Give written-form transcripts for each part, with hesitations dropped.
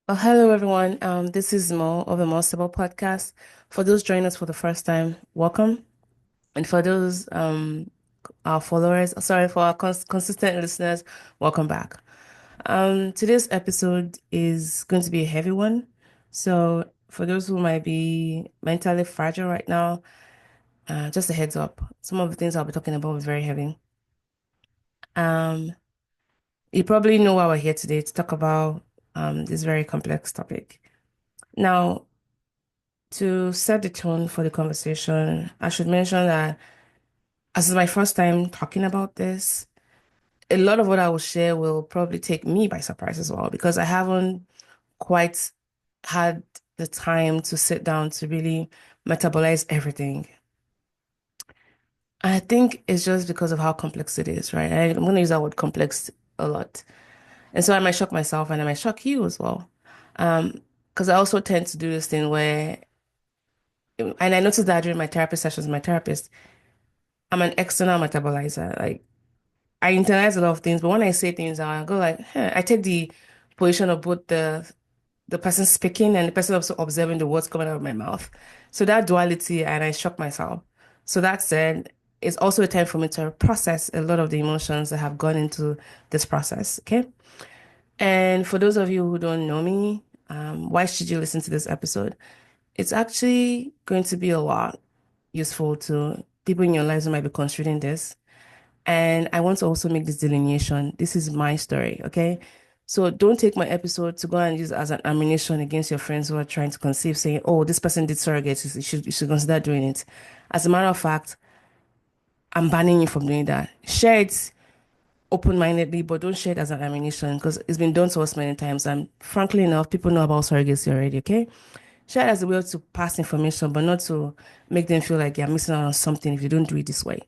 Hello everyone. This is Mo of the Mo Sibyl podcast. For those joining us for the first time, welcome. And for those our followers, sorry, for our consistent listeners, welcome back. Today's episode is going to be a heavy one. So for those who might be mentally fragile right now, just a heads up. Some of the things I'll be talking about is very heavy. Um, you probably know why we're here today to talk about this very complex topic. Now, to set the tone for the conversation, I should mention that as is my first time talking about this, a lot of what I will share will probably take me by surprise as well, because I haven't quite had the time to sit down to really metabolize everything. I think it's just because of how complex it is, right? I'm going to use that word complex a lot. And so I might shock myself and I might shock you as well. Because I also tend to do this thing where, and I noticed that during my therapy sessions, my therapist, I'm an external metabolizer. Like I internalize a lot of things, but when I say things, I go like, huh. I take the position of both the person speaking and the person also observing the words coming out of my mouth. So that duality, and I shock myself. So that said, it's also a time for me to process a lot of the emotions that have gone into this process. Okay. And for those of you who don't know me, why should you listen to this episode? It's actually going to be a lot useful to people in your lives who might be considering this. And I want to also make this delineation. This is my story, okay? So don't take my episode to go and use as an ammunition against your friends who are trying to conceive, saying, "Oh, this person did surrogacy. You should consider doing it." As a matter of fact, I'm banning you from doing that. Share it open-mindedly, but don't share it as an ammunition because it's been done to us many times. And frankly enough, people know about surrogacy already, okay? Share it as a way to pass information, but not to make them feel like you're missing out on something if you don't do it this way.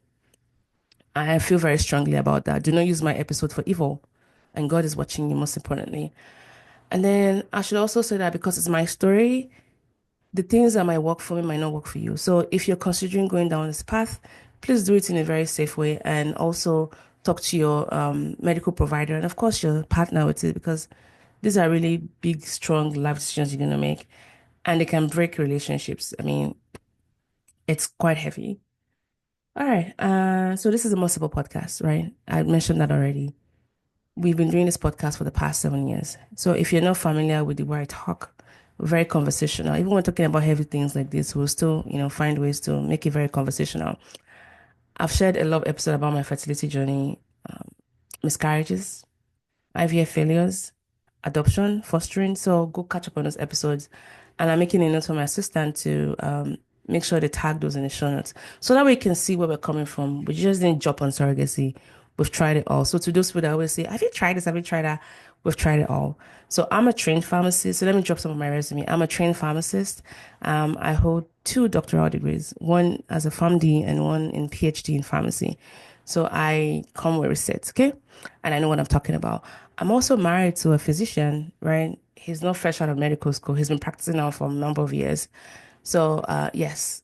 I feel very strongly about that. Do not use my episode for evil. And God is watching you, most importantly. And then I should also say that because it's my story, the things that might work for me might not work for you. So if you're considering going down this path, please do it in a very safe way and also talk to your medical provider and, of course, your partner with it because these are really big, strong life decisions you're going to make and they can break relationships. I mean, it's quite heavy. All right. So this is a multiple podcast, right? I mentioned that already. We've been doing this podcast for the past 7 years. So if you're not familiar with the way I talk, we're very conversational. Even when talking about heavy things like this, we'll still, find ways to make it very conversational. I've shared a lot of episodes about my fertility journey, miscarriages, IVF failures, adoption, fostering. So go catch up on those episodes. And I'm making a note for my assistant to make sure they tag those in the show notes. So that way you can see where we're coming from. We just didn't jump on surrogacy. We've tried it all. So to those people that always say, have you tried this? Have you tried that? We've tried it all. So I'm a trained pharmacist. So let me drop some of my resume. I'm a trained pharmacist. I hold two doctoral degrees, one as a PharmD and one in PhD in pharmacy. So I come with receipts, okay? And I know what I'm talking about. I'm also married to a physician, right? He's not fresh out of medical school. He's been practicing now for a number of years. So, yes,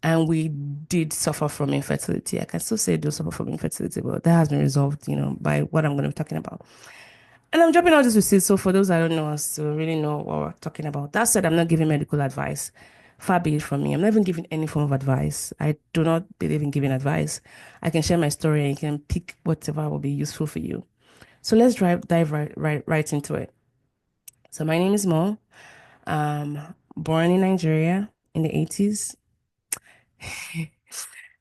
and we did suffer from infertility. I can still say do suffer from infertility, but that has been resolved, by what I'm going to be talking about. And I'm dropping all this receipts. So for those that don't know us to really know what we're talking about. That said, I'm not giving medical advice. Far be it from me. I'm not even giving any form of advice. I do not believe in giving advice. I can share my story and you can pick whatever will be useful for you. So let's dive right into it. So my name is Mo. Born in Nigeria in the 80s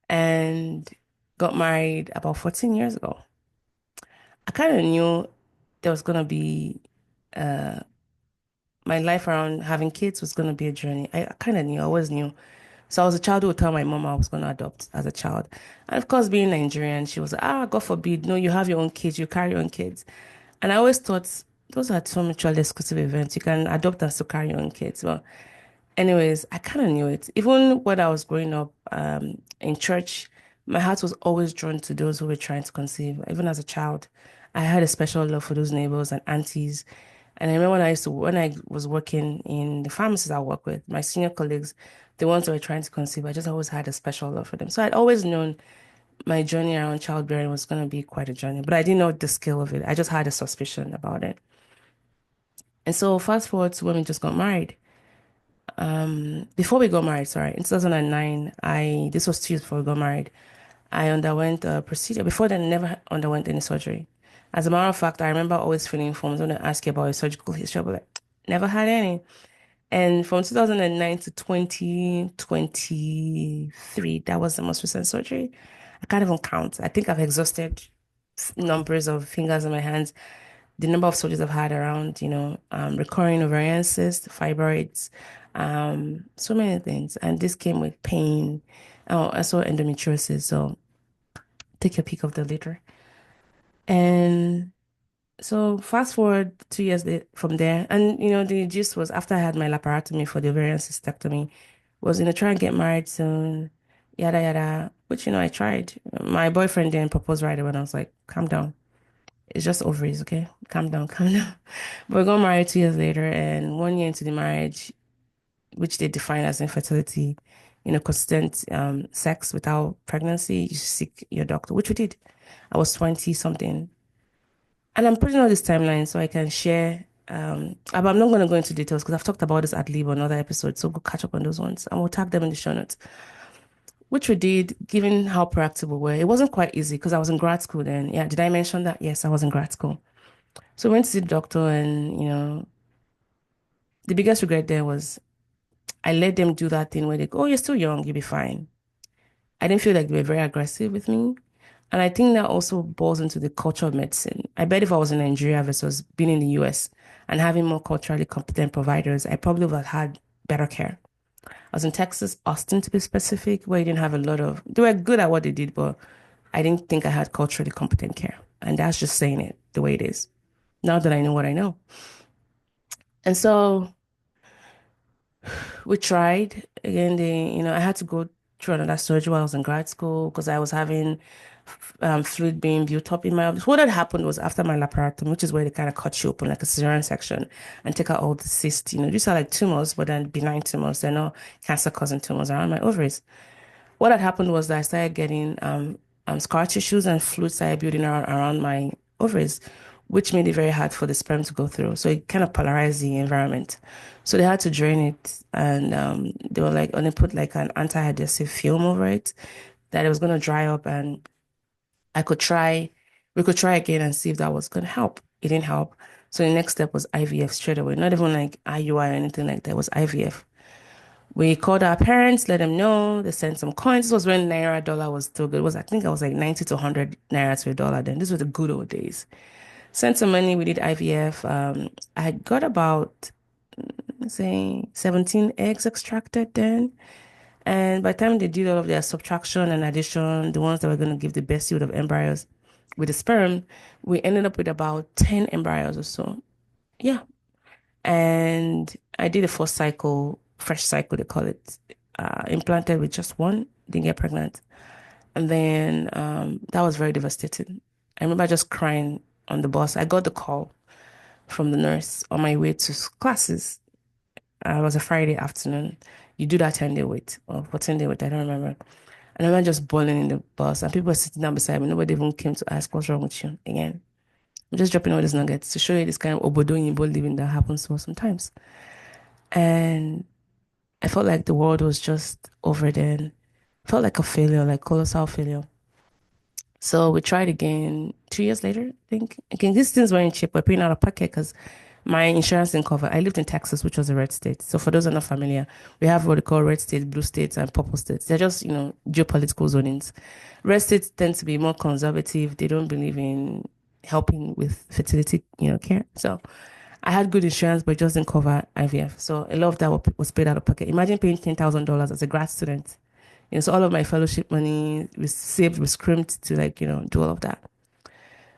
and got married about 14 years ago. I kind of knew there was going to be my life around having kids was going to be a journey. I kind of knew, I always knew. So I was a child who would tell my mom I was going to adopt as a child. And of course, being Nigerian, she was like, God forbid, no, you have your own kids, you carry your own kids. And I always thought those are two mutually exclusive events. You can adopt and still carry your own kids. Well, anyways, I kind of knew it. Even when I was growing up in church, my heart was always drawn to those who were trying to conceive. Even as a child, I had a special love for those neighbors and aunties. And I remember when I was working in the pharmacies I work with, my senior colleagues, the ones who were trying to conceive, I just always had a special love for them. So I'd always known my journey around childbearing was going to be quite a journey, but I didn't know the scale of it. I just had a suspicion about it. And so fast forward to when we just got married. Before we got married, sorry, in 2009, this was 2 years before we got married. I underwent a procedure. Before then, I never underwent any surgery. As a matter of fact, I remember always filling in forms when they ask you about a surgical history. I'll be like, never had any. And from 2009 to 2023, that was the most recent surgery. I can't even count. I think I've exhausted numbers of fingers on my hands. The number of surgeries I've had around, recurring ovarian cysts, fibroids, so many things. And this came with pain. Oh, I saw endometriosis. So take your pick of the litter. And so fast forward 2 years from there, and the gist was after I had my laparotomy for the ovarian cystectomy, was try and get married soon, yada yada. Which I tried. My boyfriend didn't propose right away, and I was like, calm down. It's just ovaries, okay? Calm down, calm down. But we got married 2 years later, and 1 year into the marriage, which they define as infertility, constant sex without pregnancy, you seek your doctor, which we did. I was 20 something. And I'm putting all this timeline so I can share. But I'm not going to go into details because I've talked about this ad lib on other episodes. So go catch up on those ones and we'll tag them in the show notes, which we did, given how proactive we were. It wasn't quite easy because I was in grad school then. Yeah, did I mention that? Yes, I was in grad school. So I went to see the doctor, and, the biggest regret there was I let them do that thing where they go, oh, you're still young, you'll be fine. I didn't feel like they were very aggressive with me. And I think that also boils into the culture of medicine. I bet if I was in Nigeria versus being in the US and having more culturally competent providers, I probably would have had better care. I was in Texas, Austin to be specific, where you didn't have a lot of, they were good at what they did, but I didn't think I had culturally competent care. And that's just saying it the way it is. Now that I know what I know. And so we tried again. I had to go through another surgery while I was in grad school because I was having fluid being built up in my pelvis. What had happened was after my laparotomy, which is where they kind of cut you open like a cesarean section and take out all the cysts. These are like tumors, but then benign tumors. They're not cancer-causing tumors around my ovaries. What had happened was that I started getting scar tissues and fluid started building around my ovaries, which made it very hard for the sperm to go through. So it kind of polarized the environment. So they had to drain it, and they were like, and they put like an anti-adhesive film over it that it was going to dry up, and I could try, we could try again and see if that was going to help. It didn't help. So the next step was IVF straight away, not even like IUI or anything like that. It was IVF. We called our parents, let them know. They sent some coins. This was when Naira dollar was still good. I think I was like 90 to 100 Naira to a dollar then. This was the good old days. Sent some money. We did IVF. I got about, say, 17 eggs extracted then. And by the time they did all of their subtraction and addition, the ones that were going to give the best yield of embryos with the sperm, we ended up with about 10 embryos or so. Yeah. And I did a first cycle, fresh cycle, they call it, implanted with just one, didn't get pregnant. And then that was very devastating. I remember just crying on the bus. I got the call from the nurse on my way to classes. It was a Friday afternoon. You do that 10-day wait or 14-day wait, I don't remember. And I remember just bawling in the bus, and people were sitting down beside me. Nobody even came to ask what's wrong with you again. I'm just dropping all these nuggets to show you this kind of obodo yimbo living that happens to us sometimes. And I felt like the world was just over then. Felt like a failure, like colossal failure. So we tried again 2 years later, I think. Again, these things weren't cheap. We're paying out of pocket because my insurance didn't cover. I lived in Texas, which was a red state. So for those who are not familiar, we have what we call red states, blue states, and purple states. They're just, geopolitical zonings. Red states tend to be more conservative. They don't believe in helping with fertility, care. So I had good insurance, but it just didn't cover IVF. So a lot of that was paid out of pocket. Imagine paying $10,000 as a grad student. So all of my fellowship money was saved, was scrimped to like, do all of that.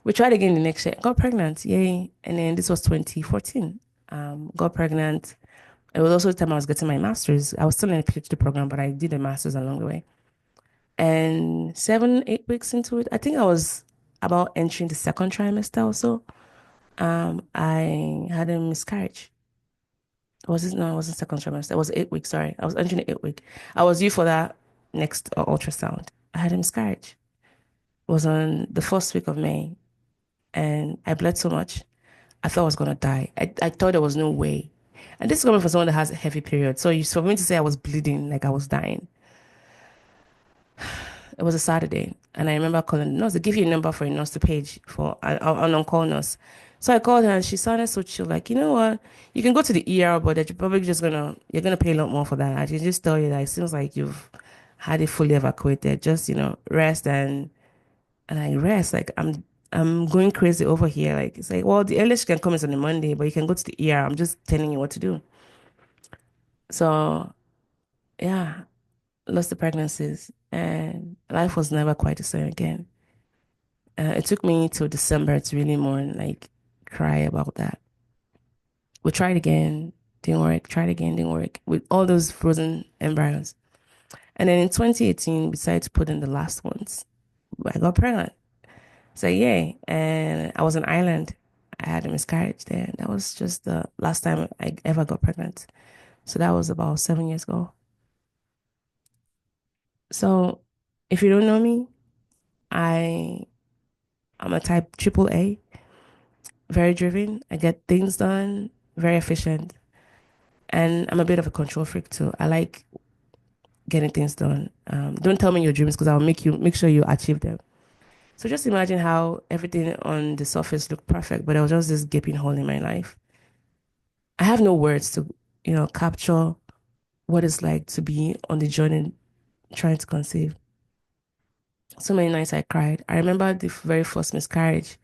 We tried again the next year, got pregnant, yay. And then this was 2014. Got pregnant. It was also the time I was getting my master's. I was still in a PhD program, but I did a master's along the way. And 7, 8 weeks into it, I think I was about entering the second trimester or so. I had a miscarriage. Was it? No, it wasn't second trimester. It was 8 weeks. Sorry, I was entering the 8 week. I was due for that next ultrasound. I had a miscarriage. It was on the first week of May, and I bled so much. I thought I was gonna die. I thought there was no way. And this is coming from someone that has a heavy period. So for me to say I was bleeding, like I was dying, it was a Saturday. And I remember calling the nurse. They give you a number for a nurse to page for an on-call nurse. So I called her and she sounded so chill, like, you know what? You can go to the ER, but you're probably you're gonna pay a lot more for that. I can just tell you that it seems like you've had it fully evacuated. Just, rest and I rest. Like I'm going crazy over here. Like it's like, well, the earliest you can come is on a Monday, but you can go to the ER. I'm just telling you what to do. So yeah, lost the pregnancies and life was never quite the same again. It took me till December to really mourn, like cry about that. We tried again, didn't work, tried again, didn't work with all those frozen embryos. And then in 2018, we decided to put in the last ones. I got pregnant. So yay. And I was in Ireland. I had a miscarriage there. That was just the last time I ever got pregnant. So that was about 7 years ago. So if you don't know me, I I'm a type triple A, very driven. I get things done, very efficient. And I'm a bit of a control freak too. I like getting things done. Don't tell me your dreams because I'll make sure you achieve them. So just imagine how everything on the surface looked perfect, but there was just this gaping hole in my life. I have no words to, capture what it's like to be on the journey trying to conceive. So many nights I cried. I remember the very first miscarriage.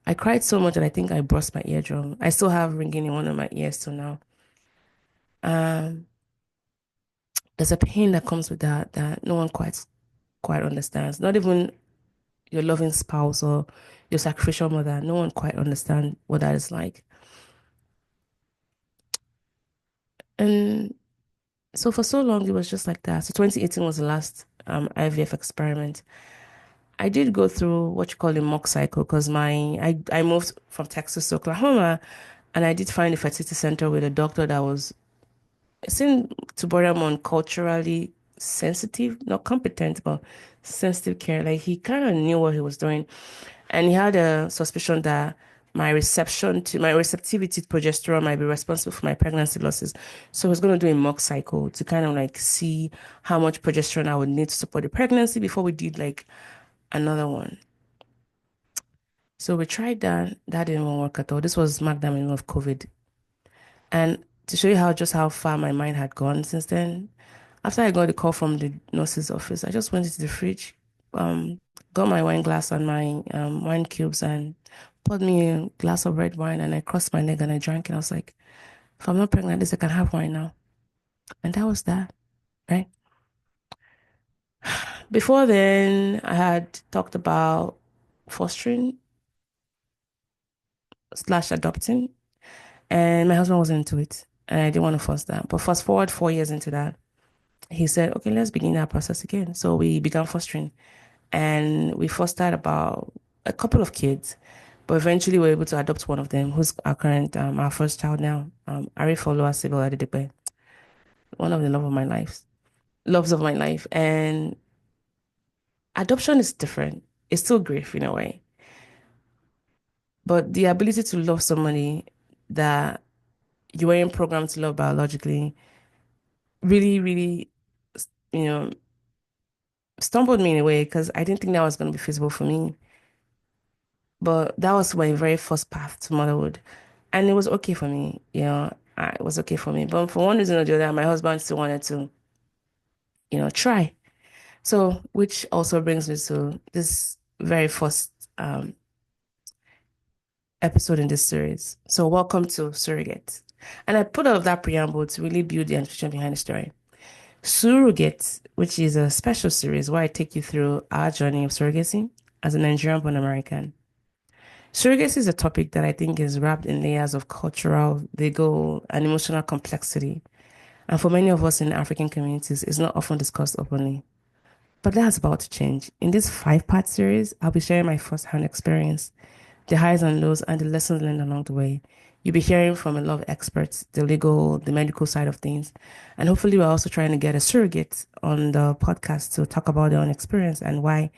I cried so much that I think I burst my eardrum. I still have ringing in one of my ears till now. Um, there's a pain that comes with that no one quite understands. Not even your loving spouse or your sacrificial mother. No one quite understands what that is like. And so for so long it was just like that. So 2018 was the last IVF experiment. I did go through what you call a mock cycle because I moved from Texas to Oklahoma and I did find a fertility center with a doctor that was it seemed to border more on culturally sensitive, not competent, but sensitive care. Like he kind of knew what he was doing. And he had a suspicion that my receptivity to progesterone might be responsible for my pregnancy losses. So I was going to do a mock cycle to kind of like see how much progesterone I would need to support the pregnancy before we did like another one. So we tried that. That didn't work at all. This was smack dab in the middle of COVID. And to show you how far my mind had gone since then, after I got the call from the nurse's office, I just went into the fridge, um, got my wine glass and my wine cubes and poured me a glass of red wine and I crossed my leg and I drank it. I was like, if I'm not pregnant, at least I can have wine now. And that was that, right? Before then, I had talked about fostering slash adopting, and my husband wasn't into it. And I didn't want to force that. But fast forward 4 years into that, he said, okay, let's begin that process again. So we began fostering and we fostered about a couple of kids, but eventually we were able to adopt one of them, who's our first child now, Ariifeoluwa, Sibyl, one of the loves of my life. And adoption is different. It's still grief in a way, but the ability to love somebody that you weren't programmed to love biologically really, really, you know, stumbled me in a way because I didn't think that was going to be feasible for me. But that was my very first path to motherhood. And it was okay for me, it was okay for me. But for one reason or the other, my husband still wanted to, try. So, which also brings me to this very first episode in this series. So, welcome to Surrogate. And I put all of that preamble to really build the intuition behind the story. Sùúrùgate, which is a special series where I take you through our journey of surrogacy as a Nigerian-born American. Surrogacy is a topic that I think is wrapped in layers of cultural, legal, and emotional complexity. And for many of us in African communities, it's not often discussed openly. But that's about to change. In this five-part series, I'll be sharing my first-hand experience, the highs and lows, and the lessons learned along the way. You'll be hearing from a lot of experts, the legal, the medical side of things. And hopefully we're also trying to get a surrogate on the podcast to talk about their own experience and why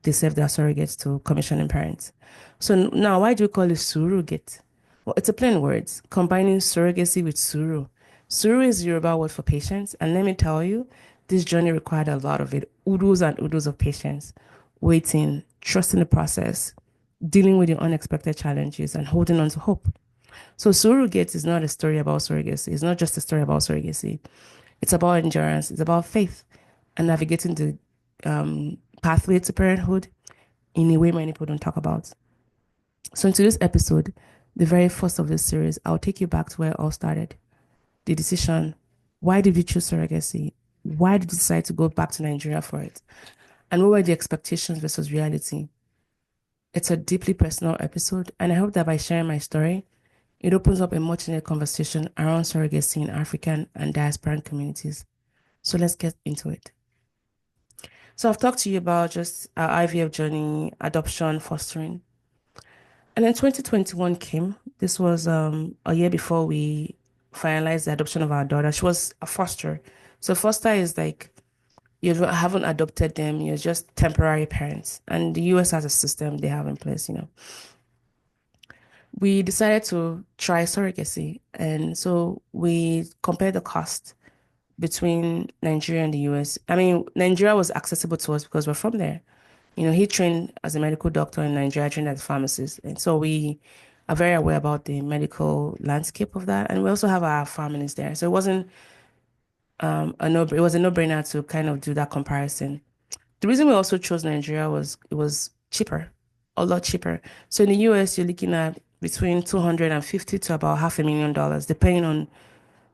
they serve their surrogates to commissioning parents. So now, why do we call it surrogate? Well, it's a plain words, combining surrogacy with suru. Suru is Yoruba word for patience, and let me tell you, this journey required a lot of it. Oodles and oodles of patience, waiting, trusting the process, dealing with the unexpected challenges, and holding on to hope. So Surrogate is not a story about surrogacy. It's not just a story about surrogacy. It's about endurance. It's about faith and navigating the pathway to parenthood in a way many people don't talk about. So in today's episode, the very first of this series, I'll take you back to where it all started. The decision. Why did we choose surrogacy? Why did we decide to go back to Nigeria for it? And what were the expectations versus reality? It's a deeply personal episode, and I hope that by sharing my story, it opens up a much needed conversation around surrogacy in African and diasporan communities. So let's get into it. So I've talked to you about just our IVF journey, adoption, fostering. And then 2021 came. This was a year before we finalized the adoption of our daughter. She was a foster. So foster is like you haven't adopted them, you're just temporary parents. And the US has a system they have in place, you know. We decided to try surrogacy. And so we compared the cost between Nigeria and the US. I mean, Nigeria was accessible to us because we're from there. You know, he trained as a medical doctor in Nigeria, I trained as a pharmacist. And so we are very aware about the medical landscape of that. And we also have our families there. So it wasn't it was a no-brainer to kind of do that comparison. The reason we also chose Nigeria was it was cheaper, a lot cheaper. So in the US, you're looking at between 250 to about $500,000, depending on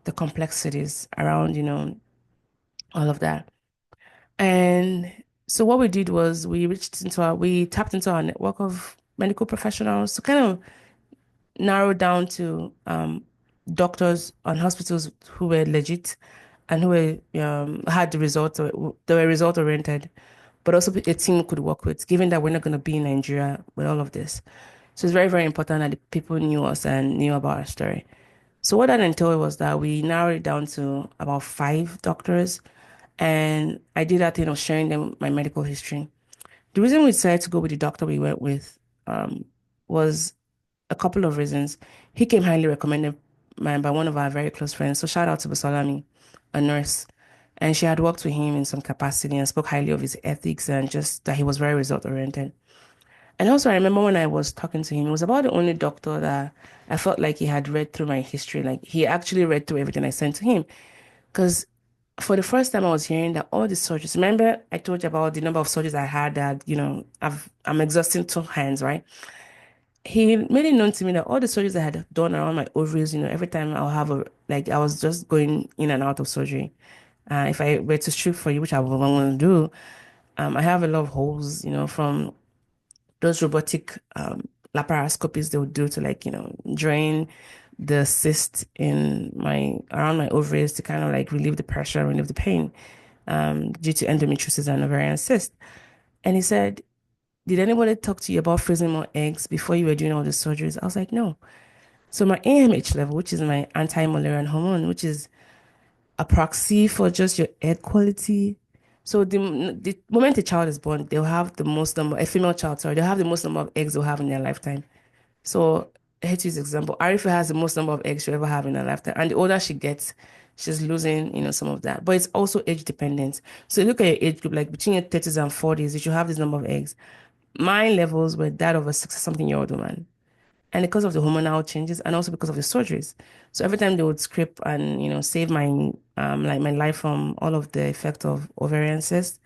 the complexities around, you know, all of that. And so what we did was we tapped into our network of medical professionals to kind of narrow down to doctors and hospitals who were legit and who had the results, they were result oriented, but also a team could work with, given that we're not going to be in Nigeria with all of this. So it's very, very important that the people knew us and knew about our story. So what that entailed was that we narrowed it down to about five doctors, and I did that thing of sharing them my medical history. The reason we decided to go with the doctor we went with was a couple of reasons. He came highly recommended by one of our very close friends. So shout out to Basalami, a nurse. And she had worked with him in some capacity and spoke highly of his ethics and just that he was very result oriented. And also, I remember when I was talking to him, it was about the only doctor that I felt like he had read through my history. Like he actually read through everything I sent to him. Because for the first time, I was hearing that all the surgeries, remember I told you about the number of surgeries I had that, you know, I'm exhausting two hands, right? He made it known to me that all the surgeries I had done around my ovaries, you know, every time I'll have like, I was just going in and out of surgery. If I were to strip for you, which I won't want to do, I have a lot of holes, you know, from those robotic laparoscopies they would do to like, you know, drain the cyst in around my ovaries to kind of like relieve the pressure and relieve the pain due to endometriosis and ovarian cyst. And he said, did anybody talk to you about freezing more eggs before you were doing all the surgeries? I was like, no. So my AMH level, which is my anti-Mullerian hormone, which is a proxy for just your egg quality. So the moment a child is born, they'll have the most number, a female child, sorry, they'll have the most number of eggs they'll have in their lifetime. So I hate to use example. Arife has the most number of eggs she'll ever have in her lifetime. And the older she gets, she's losing, you know, some of that. But it's also age dependent. So you look at your age group, like between your 30s and 40s, you should have this number of eggs. My levels were that of a 60-something-year-old woman. And because of the hormonal changes and also because of the surgeries. So every time they would scrape and, you know, save my like my life from all of the effect of ovarian cyst,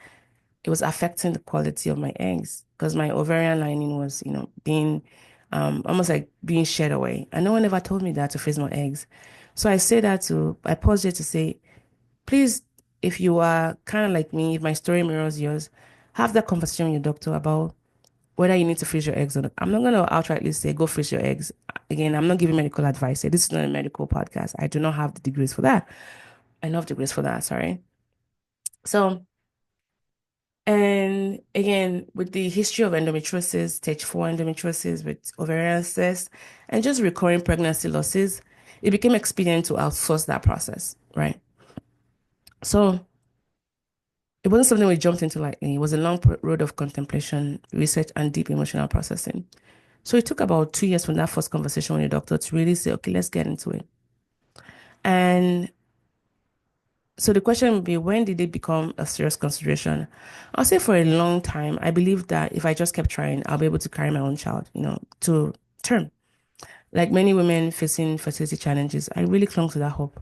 it was affecting the quality of my eggs because my ovarian lining was, you know, being almost like being shed away. And no one ever told me that to freeze my eggs. So I paused here to say, please, if you are kind of like me, if my story mirrors yours, have that conversation with your doctor about whether you need to freeze your eggs or not. I'm not going to outrightly say go freeze your eggs. Again, I'm not giving medical advice here. This is not a medical podcast. I do not have the degrees for that. Enough degrees for that, sorry. So, and again, with the history of endometriosis, stage 4 endometriosis with ovarian cyst, and just recurring pregnancy losses, it became expedient to outsource that process, right? So it wasn't something we jumped into lightly. It was a long road of contemplation, research, and deep emotional processing. So it took about 2 years from that first conversation with the doctor to really say, okay, let's get into it. And so the question would be, when did it become a serious consideration? I'll say for a long time, I believed that if I just kept trying, I'll be able to carry my own child, to term. Like many women facing fertility challenges, I really clung to that hope.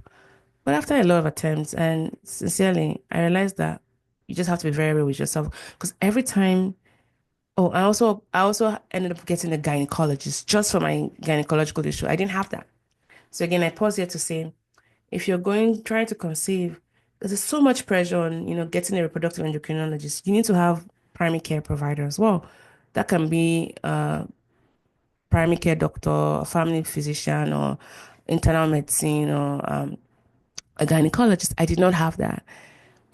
But after a lot of attempts, and sincerely, I realized that you just have to be very real with yourself. Because every time, oh, I also ended up getting a gynecologist just for my gynecological issue. I didn't have that. So again, I pause here to say, if you're trying to conceive, there's so much pressure on, getting a reproductive endocrinologist. You need to have primary care provider as well. That can be a primary care doctor, a family physician, or internal medicine, or a gynecologist. I did not have that.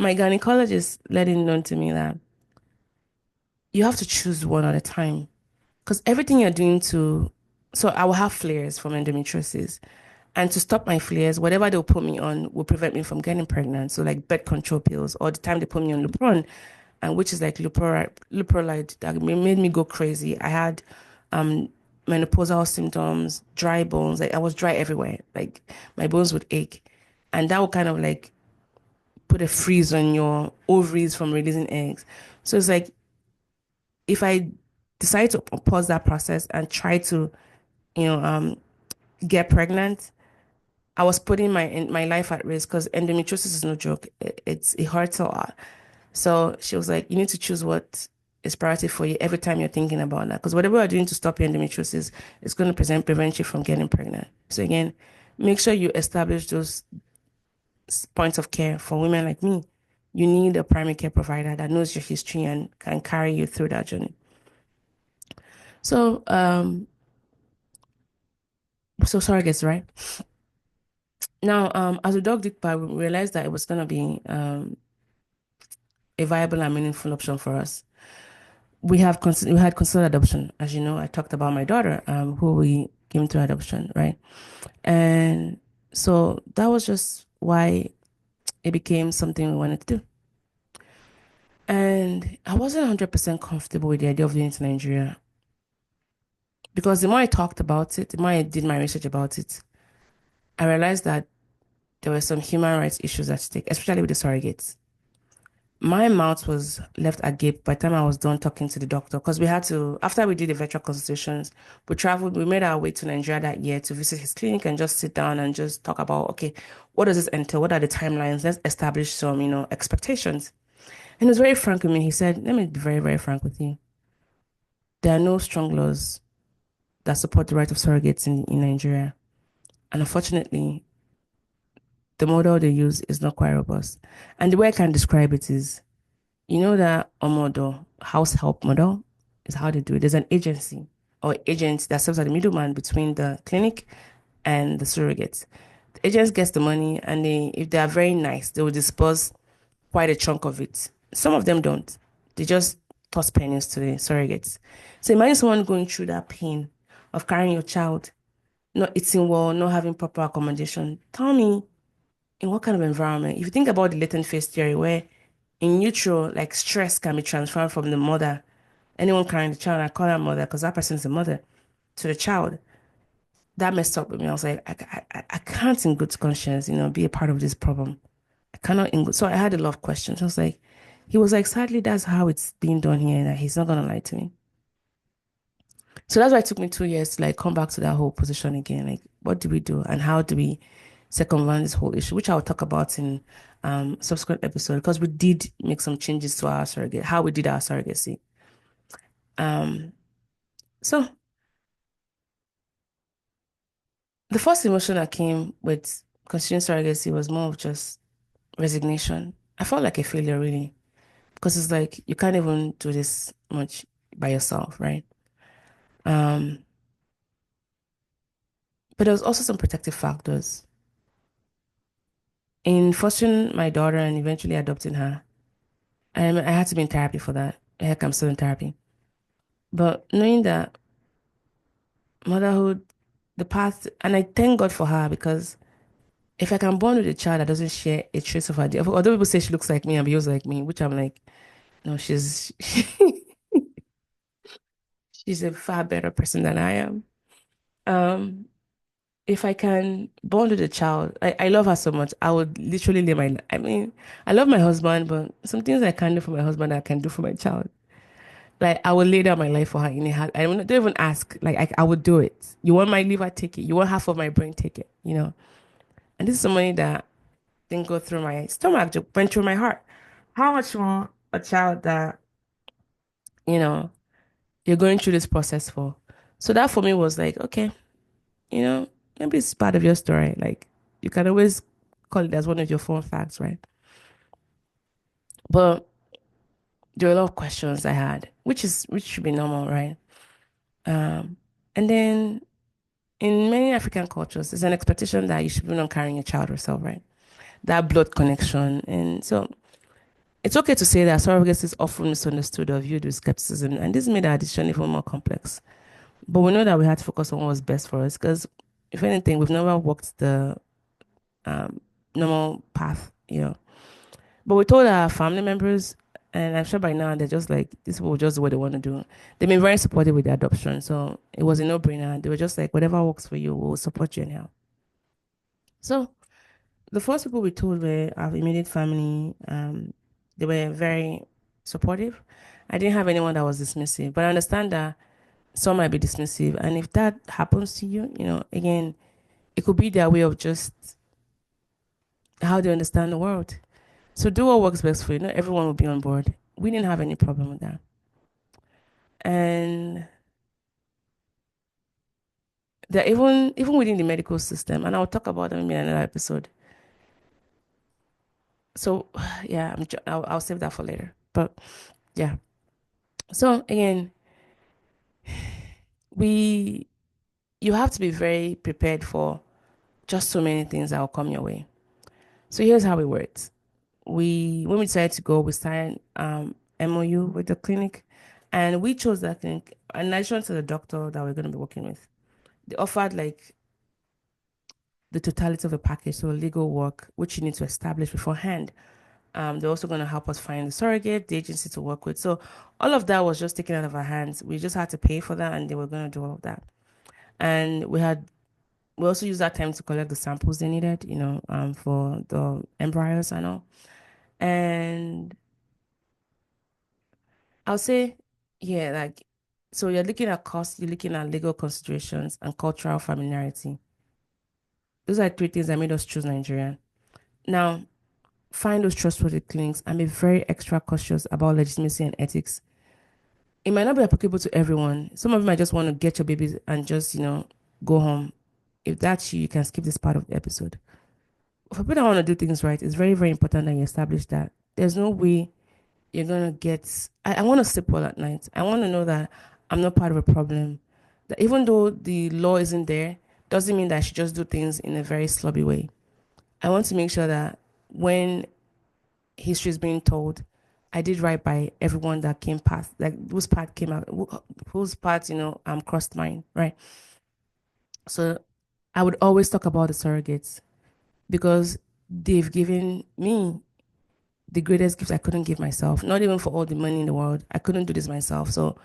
My gynecologist let it known to me that you have to choose one at a time because everything you're doing so I will have flares from endometriosis. And to stop my flares, whatever they'll put me on will prevent me from getting pregnant. So like birth control pills, or the time they put me on Lupron, and which is like Luprolide that made me go crazy. I had um menopausal symptoms, dry bones, like I was dry everywhere. Like my bones would ache. And that would kind of like put a freeze on your ovaries from releasing eggs. So it's like if I decide to pause that process and try to, you know, get pregnant, I was putting my life at risk because endometriosis is no joke. It hurts a lot. So she was like, you need to choose what is priority for you every time you're thinking about that. Because whatever you're doing to stop your endometriosis is going to prevent you from getting pregnant. So again, make sure you establish those points of care for women like me. You need a primary care provider that knows your history and can carry you through that journey. So, surrogates, right? Now, as we dug deeper, we realized that it was gonna be a viable and meaningful option for us. We had considered adoption, as you know. I talked about my daughter, who we gave to adoption, right? And so that was just why it became something we wanted to do. And I wasn't 100% comfortable with the idea of doing it in Nigeria because the more I talked about it, the more I did my research about it, I realized that there were some human rights issues at stake, especially with the surrogates. My mouth was left agape by the time I was done talking to the doctor because we had to, after we did the virtual consultations, we made our way to Nigeria that year to visit his clinic and just sit down and just talk about, okay, what does this entail? What are the timelines? Let's establish some, expectations. And he was very frank with me. He said, let me be very, very frank with you. There are no strong laws that support the right of surrogates in Nigeria. And unfortunately, the model they use is not quite robust. And the way I can describe it is, you know that model, house help model, is how they do it. There's an agency or agent that serves as the middleman between the clinic and the surrogates. The agent gets the money, and if they are very nice, they will disperse quite a chunk of it. Some of them don't. They just toss pennies to the surrogates. So imagine someone going through that pain of carrying your child, not eating well, not having proper accommodation. Tell me, in what kind of environment? If you think about the latent phase theory, where in utero, like stress can be transferred from the mother, anyone carrying the child, I call her mother because that person is the mother, to the child. That messed up with me. I was like, I can't in good conscience, be a part of this problem. I cannot in good. So I had a lot of questions. He was like, sadly, that's how it's being done here, and that he's not gonna lie to me. So that's why it took me 2 years to like come back to that whole position again. Like, what do we do, and how do we circumvent this whole issue, which I'll talk about in subsequent episode because we did make some changes to our surrogate, how we did our surrogacy. Um, so the first emotion that came with considering surrogacy was more of just resignation. I felt like a failure really because it's like you can't even do this much by yourself, right? Um, but there was also some protective factors in fostering my daughter and eventually adopting her. I had to be in therapy for that. Heck, I'm still in therapy. But knowing that motherhood, the path, and I thank God for her because if I can bond with a child that doesn't share a trace of her, although people say she looks like me and behaves like me, which I'm like, no, she's She's a far better person than I am. Um, if I can bond with a child, I love her so much. I would literally live my, I mean, I love my husband, but some things I can't do for my husband, I can do for my child. Like I would lay down my life for her in a heart. Don't even ask. Like I would do it. You want my liver, take it. You want half of my brain, take it. And this is somebody that didn't go through my stomach, just went through my heart. How much more a child that, you know, you're going through this process for? So that for me was like, okay, you know, maybe it's part of your story. Like you can always call it as one of your fun facts, right? But there were a lot of questions I had, which should be normal, right? Um, and then in many African cultures, there's an expectation that you should be not carrying a child yourself, right? That blood connection. And so it's okay to say that surrogacy is often misunderstood or viewed with skepticism, and this made our decision even more complex. But we know that we had to focus on what was best for us because, if anything, we've never walked the um, normal path. But we told our family members, and I'm sure by now they're just like, this will just do what they want to do. They've been very supportive with the adoption, so it was a no-brainer. They were just like, whatever works for you, we'll support you anyhow. So the first people we told were our immediate family. They were very supportive. I didn't have anyone that was dismissive, but I understand that some might be dismissive. And if that happens to you, again, it could be their way of just how they understand the world. So do what works best for you. Not everyone will be on board. We didn't have any problem with that. And they're even within the medical system, and I'll talk about them in another episode. So yeah, I'll save that for later. But yeah. So again, we you have to be very prepared for just so many things that will come your way. So here's how it works. When we decided to go, we signed MOU with the clinic, and we chose that clinic in addition to the doctor that we're going to be working with. They offered like the totality of the package, so legal work, which you need to establish beforehand. They're also going to help us find the surrogate, the agency to work with. So all of that was just taken out of our hands. We just had to pay for that, and they were going to do all of that. And we also used that time to collect the samples they needed, for the embryos and all. And I'll say, yeah, like, so you're looking at cost, you're looking at legal considerations and cultural familiarity. Those are three things that made us choose Nigeria. Now, find those trustworthy clinics and be very extra cautious about legitimacy and ethics. It might not be applicable to everyone. Some of you might just want to get your babies and just, go home. If that's you, you can skip this part of the episode. For people that want to do things right, it's very, very important that you establish that there's no way you're gonna get. I want to sleep well at night. I want to know that I'm not part of a problem. That even though the law isn't there, doesn't mean that I should just do things in a very slobby way. I want to make sure that when history is being told, I did right by everyone that came past, like whose path came out, whose path, crossed mine, right? So I would always talk about the surrogates because they've given me the greatest gift I couldn't give myself. Not even for all the money in the world. I couldn't do this myself. So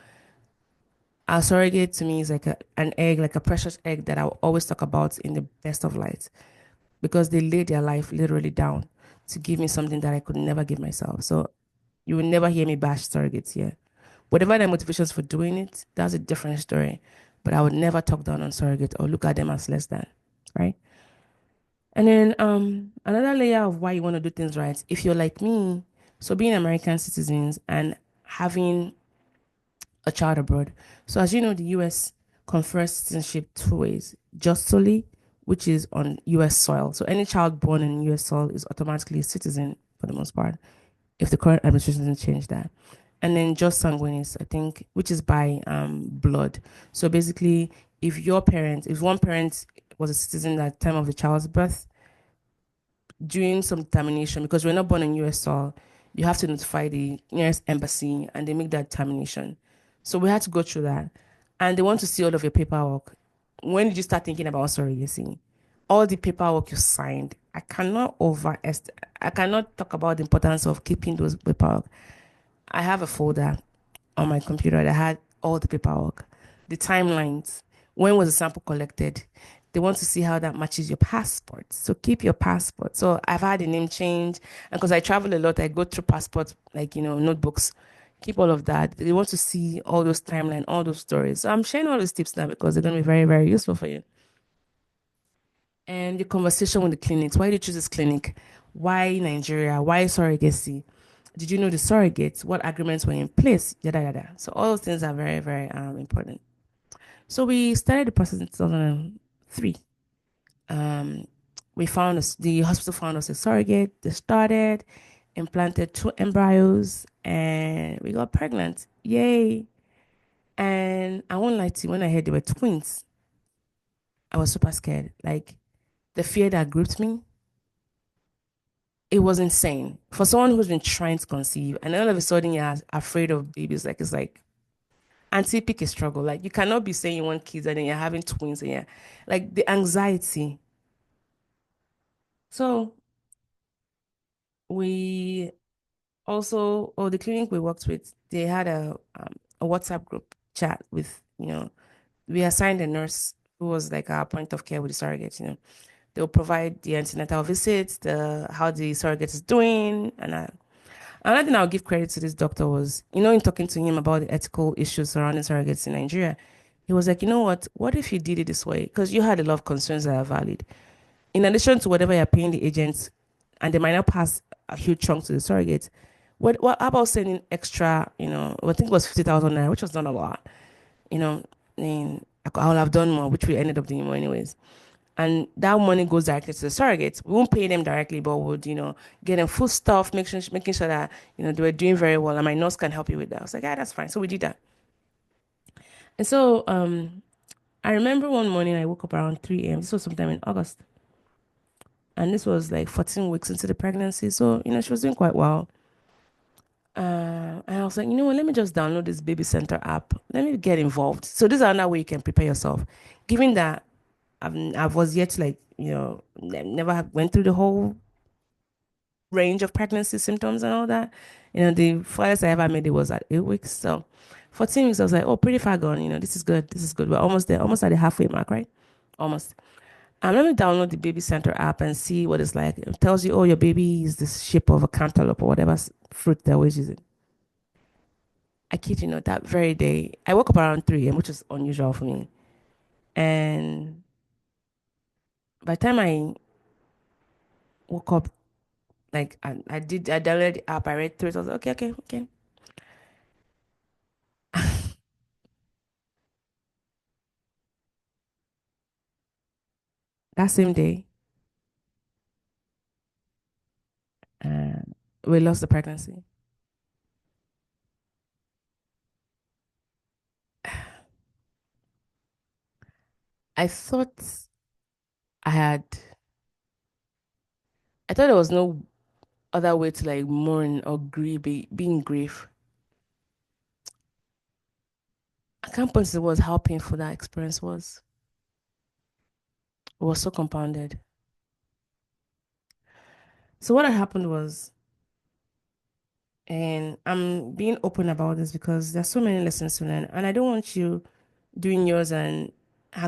our surrogate to me is like an egg, like a precious egg that I'll always talk about in the best of lights because they laid their life literally down to give me something that I could never give myself. So you will never hear me bash surrogates here. Whatever their motivations for doing it, that's a different story. But I would never talk down on surrogate or look at them as less than, right? And then another layer of why you want to do things right, if you're like me, so being American citizens and having a child abroad. So as you know, the US confers citizenship two ways. Justly, which is on US soil. So any child born in US soil is automatically a citizen for the most part, if the current administration doesn't change that. And then just sanguinis, I think, which is by blood. So basically, if one parent was a citizen at the time of the child's birth, during some determination, because we're not born in US soil, you have to notify the nearest embassy and they make that determination. So we had to go through that. And they want to see all of your paperwork. When did you start thinking about surrogacy? All the paperwork you signed. I cannot talk about the importance of keeping those paperwork. I have a folder on my computer that had all the paperwork, the timelines, when was the sample collected. They want to see how that matches your passport. So keep your passport. So I've had a name change, and because I travel a lot, I go through passport, like, notebooks. Keep all of that. They want to see all those timeline, all those stories. So I'm sharing all these tips now because they're going to be very, very useful for you. And the conversation with the clinics. Why did you choose this clinic? Why Nigeria? Why surrogacy? Did you know the surrogates? What agreements were in place? Yada yada. So all those things are very, very important. So we started the process in 2003. Um, we found us, the hospital found us a surrogate. They started, implanted two embryos, and we got pregnant. Yay! And I won't lie to you, when I heard they were twins, I was super scared. Like the fear that gripped me, it was insane. For someone who's been trying to conceive, and all of a sudden you're afraid of babies, like it's like anti-pick a struggle. Like you cannot be saying you want kids and then you're having twins and you're like the anxiety. So we also, oh, the clinic we worked with, they had a WhatsApp group chat with, we assigned a nurse who was like our point of care with the surrogate. They'll provide the antenatal visits, the how the surrogate is doing, and another thing I'll give credit to this doctor was, in talking to him about the ethical issues surrounding surrogates in Nigeria, he was like, you know what? What if you did it this way? Because you had a lot of concerns that are valid. In addition to whatever you're paying the agents, and they might not pass a huge chunk to the surrogate, what about sending extra, I think it was 50,000 naira, which was not a lot, you know, and I would have done more, which we ended up doing more anyways. And that money goes directly to the surrogates. We won't pay them directly, but would, get them full stuff, making sure that, they were doing very well. And my nurse can help you with that. I was like, yeah, that's fine. So we did that. And so I remember one morning I woke up around 3 a.m. This was sometime in August. And this was like 14 weeks into the pregnancy. So, she was doing quite well. And I was like, you know what, let me just download this baby center app. Let me get involved. So this is another way you can prepare yourself. Given that I was yet to like, never went through the whole range of pregnancy symptoms and all that. The farthest I ever made it was at 8 weeks. So 14 weeks, I was like, oh, pretty far gone. This is good. This is good. We're almost there, almost at the halfway mark, right? Almost. Let me download the baby center app and see what it's like. It tells you, oh, your baby is the shape of a cantaloupe or whatever fruit they're using. I kid you not, that very day, I woke up around 3 a.m., which is unusual for me. And by the time I woke up, like I downloaded the app, I read through it, I was like, okay, okay, okay. That same day, uh, we lost the pregnancy. I thought I had, I thought there was no other way to like mourn or grieve, be in grief. I can't put into words how painful that experience was. It was so compounded. So what had happened was, and I'm being open about this because there's so many lessons to learn, and I don't want you doing yours and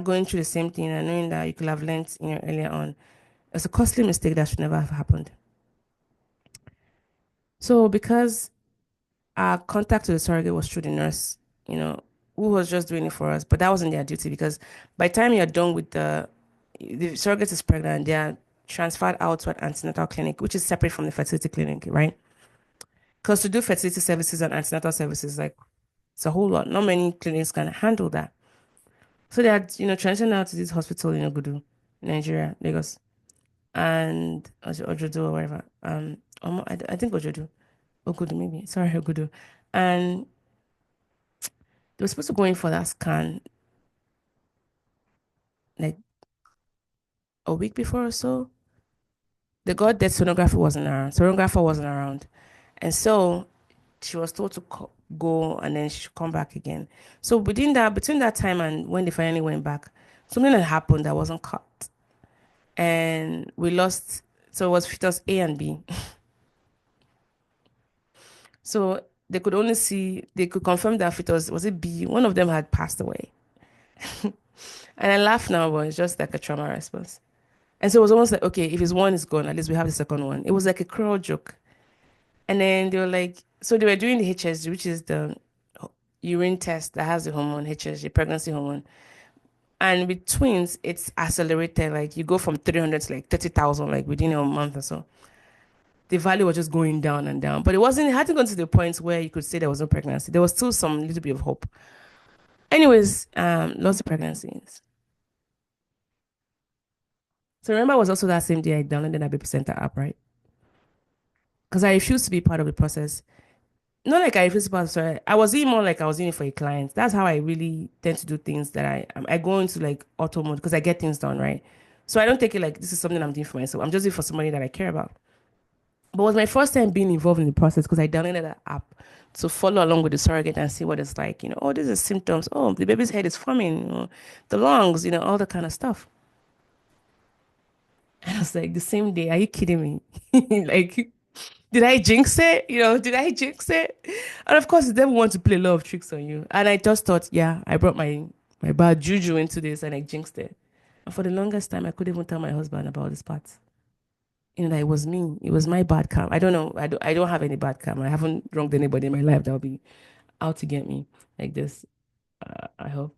going through the same thing and knowing that you could have learned, earlier on. It's a costly mistake that should never have happened. So because our contact with the surrogate was through the nurse, you know, who was just doing it for us, but that wasn't their duty because by the time you're done with the surrogate is pregnant, they are transferred out to an antenatal clinic, which is separate from the fertility clinic, right? Because to do fertility services and antenatal services, like it's a whole lot. Not many clinics can handle that. So they had, transitioned out to this hospital in Ogudu, Nigeria, Lagos, and Ojodo or wherever. I think Ojodo, Ogudu maybe. Sorry, Ogudu. And they were supposed to go in for that scan like a week before or so. They got that sonographer wasn't around. Sonographer wasn't around, and so she was told to go and then she should come back again. So between that time and when they finally went back, something had happened that wasn't cut, and we lost. So it was fetus A and B. So they could only see, they could confirm that fetus, was it B? One of them had passed away. And I laugh now, but it's just like a trauma response. And so it was almost like, okay, if his one is gone, at least we have the second one. It was like a cruel joke. And then they were like, so they were doing the HSG, which is the urine test that has the hormone, HSG, pregnancy hormone. And with twins, it's accelerated. Like you go from 300 to like 30,000, like within a month or so. The value was just going down and down. But it hadn't gone to the point where you could say there was no pregnancy. There was still some little bit of hope. Anyways, lots of pregnancies. So remember, it was also that same day I downloaded that baby center app, right? Because I refused to be part of the process. Not like I refused to be part of sorry. I was in more like I was in it for a client. That's how I really tend to do things that I go into like auto mode because I get things done, right? So I don't take it like this is something I'm doing for myself. I'm just doing it for somebody that I care about. But it was my first time being involved in the process because I downloaded that app to follow along with the surrogate and see what it's like. Oh, these are symptoms. Oh, the baby's head is forming, the lungs, all the kind of stuff. And I was like, the same day, are you kidding me? Like, did I jinx it? Did I jinx it? And of course, the devil wants to play a lot of tricks on you. And I just thought, yeah, I brought my bad juju into this and I jinxed it. And for the longest time, I couldn't even tell my husband about this part. That it was me. It was my bad karma. I don't know. I don't have any bad karma. I haven't wronged anybody in my life that will be out to get me like this. I hope.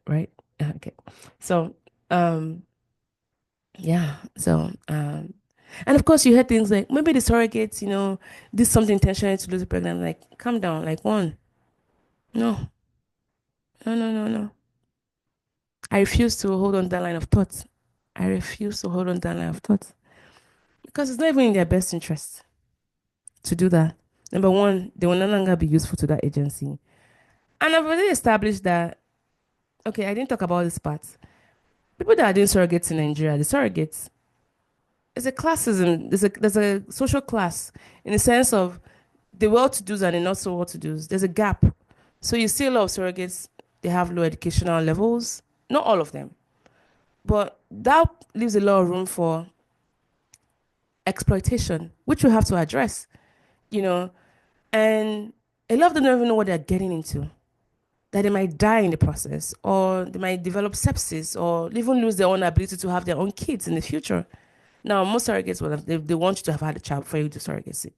Right? Okay. So, um, yeah. So, and of course, you heard things like maybe the surrogates, did something intentionally to lose the pregnant. Like, calm down. Like, one, no, no, no, no, no. I refuse to hold on that line of thought. I refuse to hold on that line of thought because it's not even in their best interest to do that. Number one, they will no longer be useful to that agency. And I've already established that, okay, I didn't talk about this part. People that are doing surrogates in Nigeria, the surrogates, there's a classism, there's a social class in the sense of the well-to-dos and the not so well-to-dos. There's a gap. So you see a lot of surrogates, they have low educational levels. Not all of them, but that leaves a lot of room for exploitation, which we have to address, you know, and a lot of them don't even know what they're getting into. That they might die in the process, or they might develop sepsis, or even lose their own ability to have their own kids in the future. Now, most surrogates, they want you to have had a child before you do surrogacy.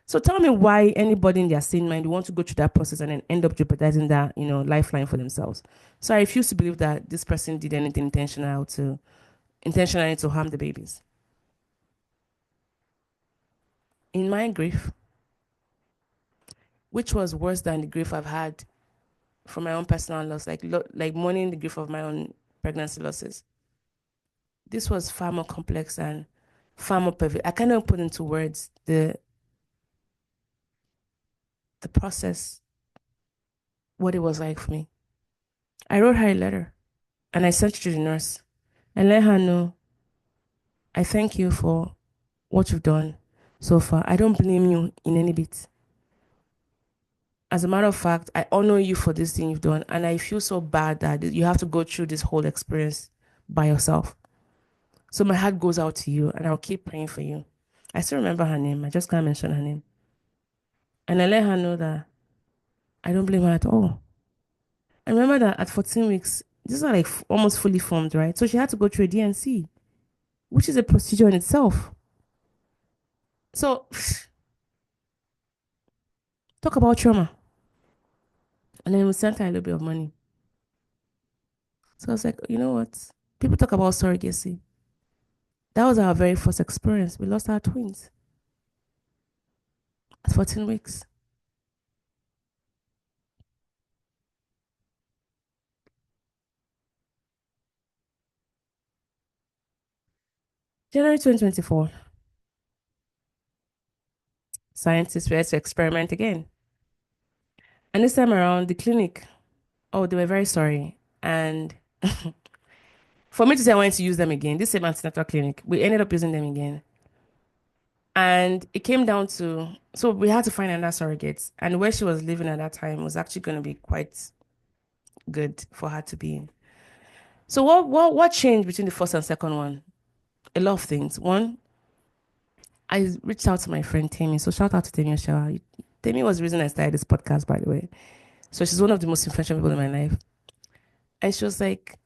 So tell me why anybody in their sane mind want to go through that process and then end up jeopardizing that, lifeline for themselves. So I refuse to believe that this person did anything intentionally to harm the babies. In my grief, which was worse than the grief I've had from my own personal loss, like mourning the grief of my own pregnancy losses. This was far more complex and far more perfect. I cannot put into words the process, what it was like for me. I wrote her a letter and I sent it to the nurse and let her know I thank you for what you've done so far. I don't blame you in any bit. As a matter of fact, I honor you for this thing you've done, and I feel so bad that you have to go through this whole experience by yourself. So my heart goes out to you, and I'll keep praying for you. I still remember her name. I just can't mention her name. And I let her know that I don't blame her at all. I remember that at 14 weeks, this is like almost fully formed, right? So she had to go through a DNC, which is a procedure in itself. So talk about trauma. And then we sent her a little bit of money. So I was like, you know what? People talk about surrogacy. That was our very first experience. We lost our twins at 14 weeks. January 2024, scientists were to experiment again. And this time around, the clinic, oh, they were very sorry. And for me to say I wanted to use them again, this same antenatal clinic, we ended up using them again. And it came down to, so we had to find another surrogate. And where she was living at that time was actually going to be quite good for her to be in. So what changed between the first and second one? A lot of things. One, I reached out to my friend Tammy. So shout out to Tammy Oshawa. Temi was the reason I started this podcast, by the way. So she's one of the most influential people in my life. And she was like,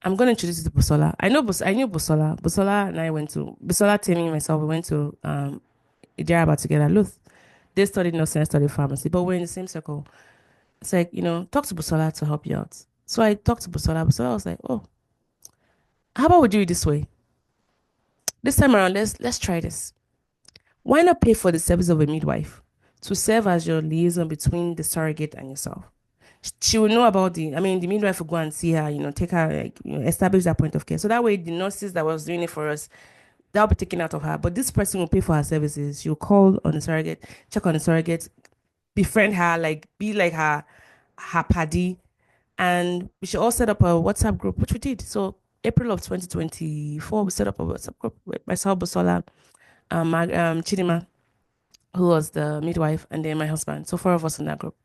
I'm going to introduce you to Busola. I knew Busola. Busola and I went to, Busola, Temi, and myself, we went to Idiraba together. Luth. They studied nursing, I studied pharmacy, but we're in the same circle. It's like, talk to Busola to help you out. So I talked to Busola. Busola was like, oh, how about we do it this way? This time around, let's try this. Why not pay for the service of a midwife to serve as your liaison between the surrogate and yourself? She will know about the midwife will go and see her, take her, like, establish that point of care. So that way, the nurses that was doing it for us, that'll be taken out of her. But this person will pay for her services. She'll call on the surrogate, check on the surrogate, befriend her, like be like her paddy, and we should all set up a WhatsApp group, which we did. So April of 2024, we set up a WhatsApp group with myself, Busola, Chidima, who was the midwife, and then my husband. So four of us in that group.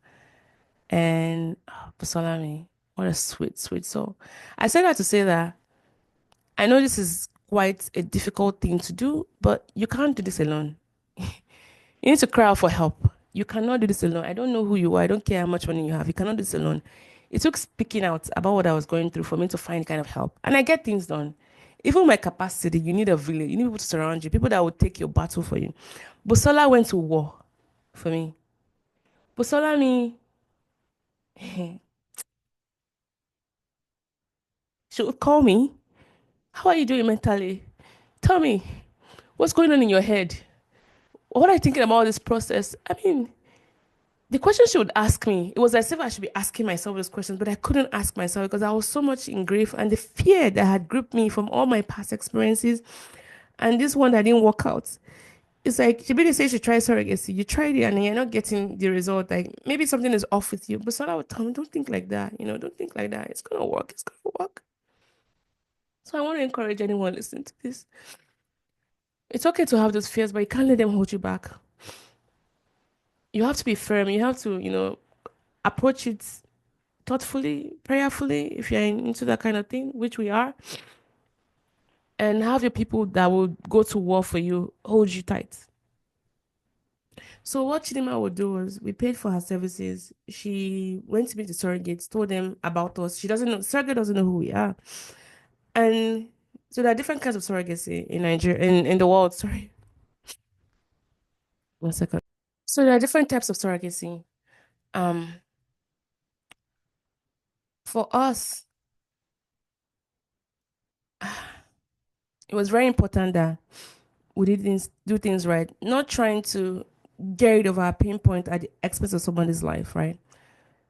And Busola, me, what a sweet, sweet soul. I said that to say that I know this is quite a difficult thing to do, but you can't do this alone. You need to cry out for help. You cannot do this alone. I don't know who you are. I don't care how much money you have. You cannot do this alone. It took speaking out about what I was going through for me to find kind of help. And I get things done. Even my capacity, you need a village. You need people to surround you, people that will take your battle for you. Busola went to war for me. Busola me, she would call me. How are you doing mentally? Tell me, what's going on in your head? What are you thinking about this process? I mean, the question she would ask me, it was as if I should be asking myself those questions, but I couldn't ask myself because I was so much in grief and the fear that had gripped me from all my past experiences and this one that didn't work out. It's like she really says she tries surrogacy. You tried it and you're not getting the result. Like maybe something is off with you. But so I would tell me, don't think like that. Don't think like that. It's gonna work. It's gonna work. So I want to encourage anyone listening to this. It's okay to have those fears, but you can't let them hold you back. You have to be firm. You have to, approach it thoughtfully, prayerfully, if you're into that kind of thing, which we are, and have your people that will go to war for you hold you tight. So what Chidima would do was we paid for her services. She went to meet the surrogates, told them about us. She doesn't know, surrogate doesn't know who we are. And so there are different kinds of surrogacy in Nigeria, in the world. Sorry, 1 second. So there are different types of surrogacy. Um, for us, it was very important that we did things, do things right, not trying to get rid of our pain point at the expense of somebody's life, right?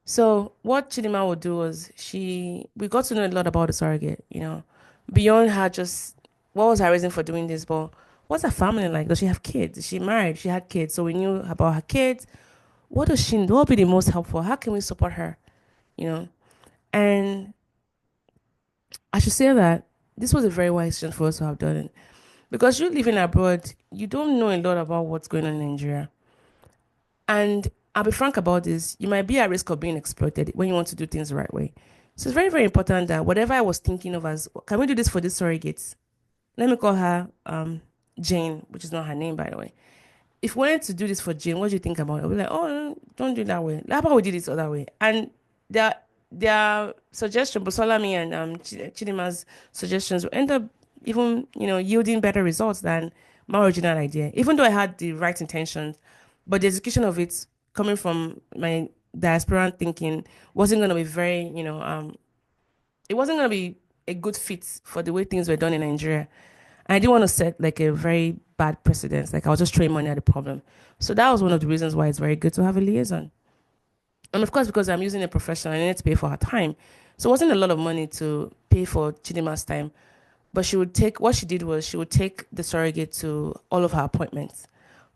So what Chidima would do was we got to know a lot about the surrogate, beyond her just, what was her reason for doing this, but what's her family like? Does she have kids? Is she married? She had kids. So we knew about her kids. What does she, what would be the most helpful? How can we support her? You know? And I should say that this was a very wise decision for us to have done it. Because you living abroad, you don't know a lot about what's going on in Nigeria. And I'll be frank about this, you might be at risk of being exploited when you want to do things the right way. So it's very, very important that whatever I was thinking of as, can we do this for this surrogate? Let me call her Jane, which is not her name, by the way. If we wanted to do this for Jane, what do you think about it? We're like, oh, don't do it that way. How about we did it the other way? And their suggestion, Bosolami and Chidima's suggestions will end up even, yielding better results than my original idea. Even though I had the right intentions, but the execution of it coming from my diasporan thinking wasn't going to be very, it wasn't going to be a good fit for the way things were done in Nigeria. And I didn't want to set like a very bad precedence. Like I was just throwing money at the problem. So that was one of the reasons why it's very good to have a liaison. And of course, because I'm using a professional, I needed to pay for her time. So it wasn't a lot of money to pay for Chidima's time. But what she did was she would take the surrogate to all of her appointments.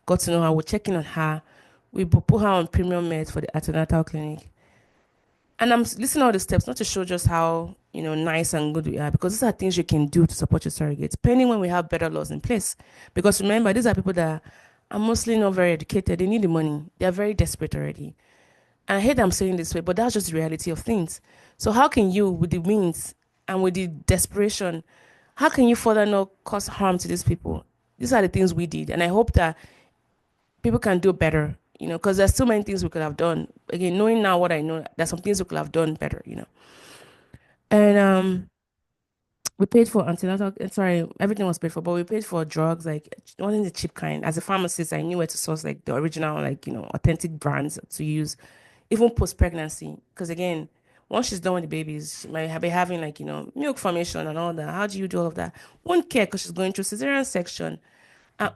Got to know her, would check in on her. We put her on premium meds for the antenatal clinic. And I'm listening to all the steps, not to show just how, nice and good we are, because these are things you can do to support your surrogates, depending when we have better laws in place. Because remember, these are people that are mostly not very educated. They need the money. They are very desperate already. And I hate I'm saying this way, but that's just the reality of things. So how can you, with the means and with the desperation, how can you further not cause harm to these people? These are the things we did. And I hope that people can do better because there's so many things we could have done. Again, knowing now what I know, there's some things we could have done better. And we paid for antenatal, sorry, everything was paid for, but we paid for drugs, like only the cheap kind. As a pharmacist, I knew where to source like the original, like, authentic brands to use, even post-pregnancy. Because again, once she's done with the babies, she might be having like, milk formation and all that. How do you do all of that? Won't care because she's going through cesarean section.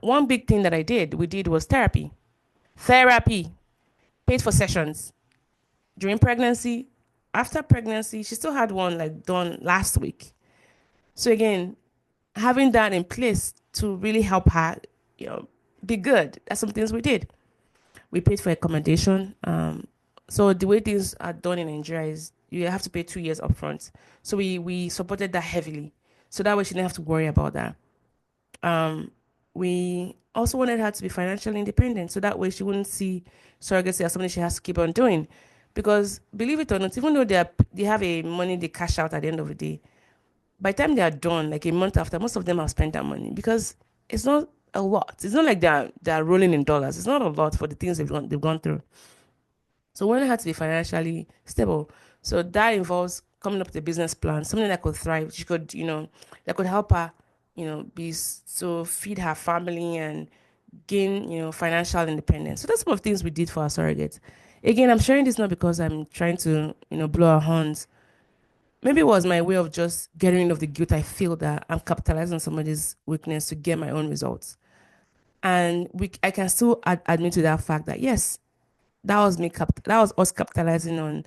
One big thing that we did was therapy. Therapy, paid for sessions during pregnancy. After pregnancy, she still had one like done last week. So again, having that in place to really help her, be good. That's some things we did. We paid for accommodation. So the way things are done in Nigeria is you have to pay 2 years upfront. So we supported that heavily. So that way she didn't have to worry about that. Um, we also wanted her to be financially independent. So that way she wouldn't see surrogacy as something she has to keep on doing. Because believe it or not, even though they have a money they cash out at the end of the day, by the time they are done, like a month after, most of them have spent that money because it's not a lot. It's not like they're rolling in dollars. It's not a lot for the things they've gone through. So we wanted her to be financially stable. So that involves coming up with a business plan, something that could thrive. She could, that could help her, so feed her family and gain, financial independence. So that's some of the things we did for our surrogates. Again, I'm sharing this not because I'm trying to, blow our horns. Maybe it was my way of just getting rid of the guilt I feel that I'm capitalizing on somebody's weakness to get my own results. And I can still admit to that fact that yes, that was us capitalizing on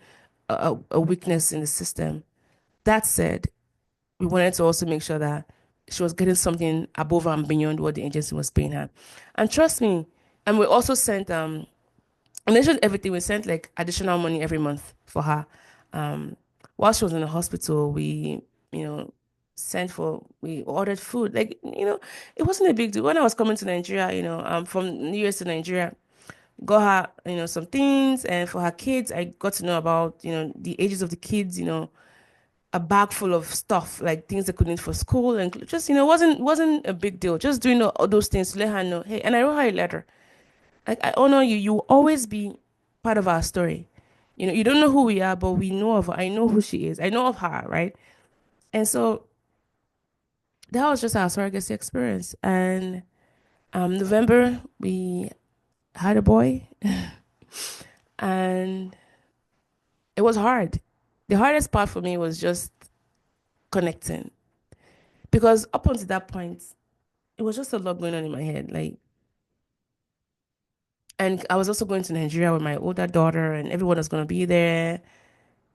a weakness in the system. That said, we wanted to also make sure that she was getting something above and beyond what the agency was paying her. And trust me, and we also sent in addition to everything, we sent like additional money every month for her. Um, while she was in the hospital, you know, we ordered food. Like, it wasn't a big deal. When I was coming to Nigeria, from the US to Nigeria, got her, some things. And for her kids, I got to know about, the ages of the kids, a bag full of stuff, like things they could need for school. And just, wasn't a big deal. Just doing all those things to let her know, hey, and I wrote her a letter. Like, I honor you. You will always be part of our story. You don't know who we are, but we know of her. I know who she is. I know of her, right? And so that was just our surrogacy experience. And November, we had a boy, and it was hard. The hardest part for me was just connecting because up until that point, it was just a lot going on in my head. Like, and I was also going to Nigeria with my older daughter, and everyone was going to be there.